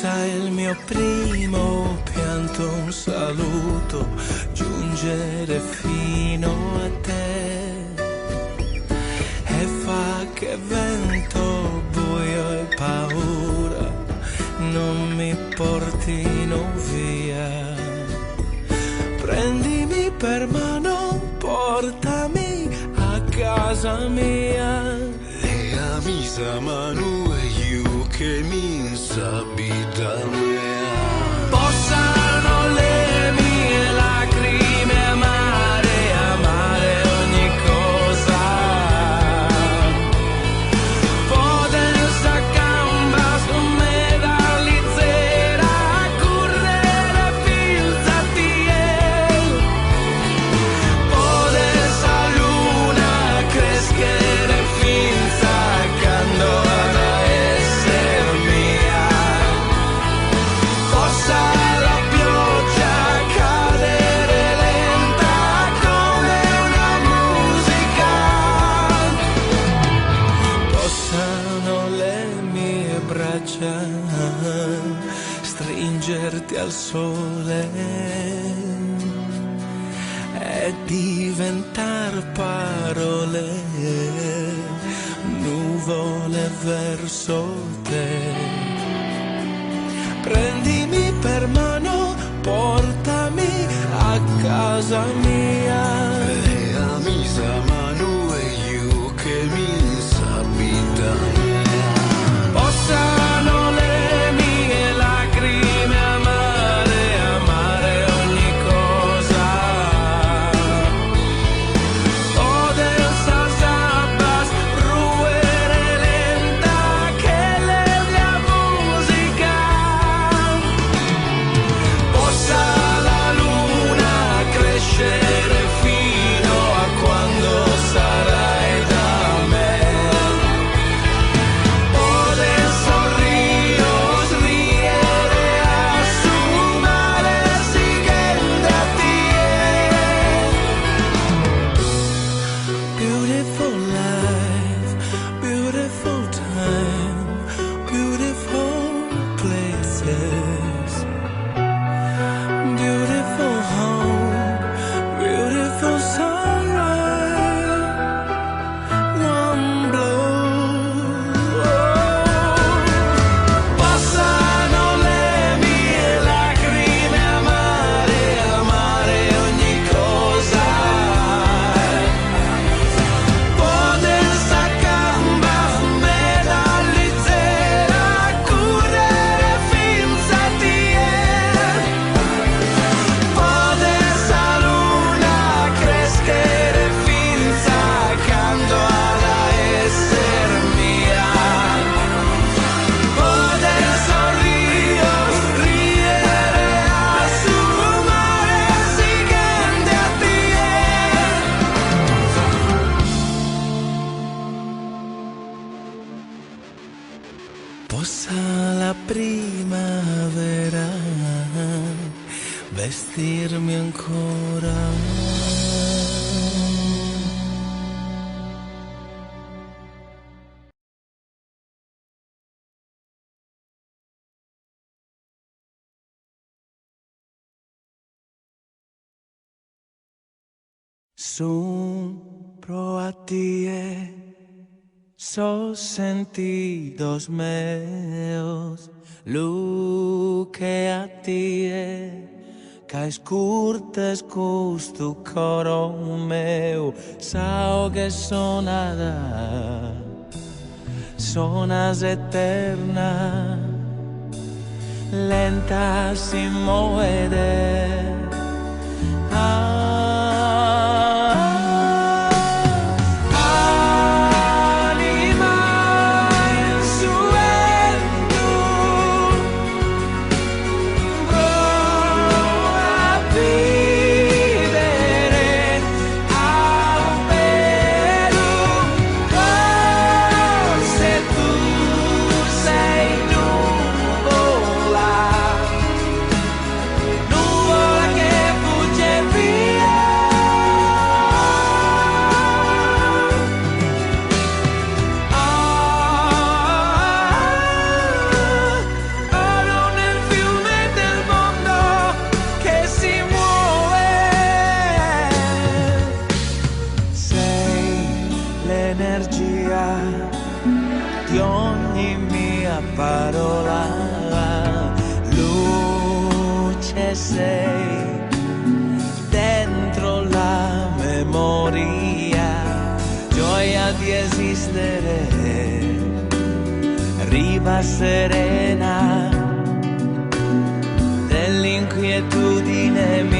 Possa il mio primo pianto, un saluto, giungere fino a te. E fa che vento, buio e paura non mi portino via. Prendimi per mano, portami a casa mia. Lea misa manu e io che mi insabita mea. Possano le mie lacrime amare, amare ogni cosa. Potenza cambas me dall'izera, correre fins a tie. Potenza luna crescere fins a quando da esser mia. Possa la pioggia cadere lenta come una musica. Possano le mie braccia stringerti al sole e diventar parole, nuvole verso te. Prendimi per mano, portami a casa mia. Lea misa manu e io che mi insabita mea. Possano le mie lacrime amare, amare ogni cosa. Potenza sabbas ruere lenta che leve a musica. Possa la luna crescere fino a quando sarai da me. Potenza ríos riere a su mare siguiente a ti. Beautiful life, beautiful time, beautiful places, beautiful home, beautiful sunrise, one blow. Passano le mie lacrime amare, amare ogni cosa. Potenza camba me dall'izera, correre fins a tie. Potenza luna crescere fins a quando alla esser mia. Potenza ríos riere a su mare siguiente a ti. Possa la primavera vestirmi ancora. Sopro a tie, sos sentidos meus, lu que a tie, cais curtes custo coro meu, sao que sonada, sonas eterna, lenta si muere. Anima in sueldo, prova a vivere al vero, forse tu sei nuvola, nuvola l'energia di ogni mia parola. Luce sei dentro la memoria, gioia di esistere, riva serena dell'inquietudine mia.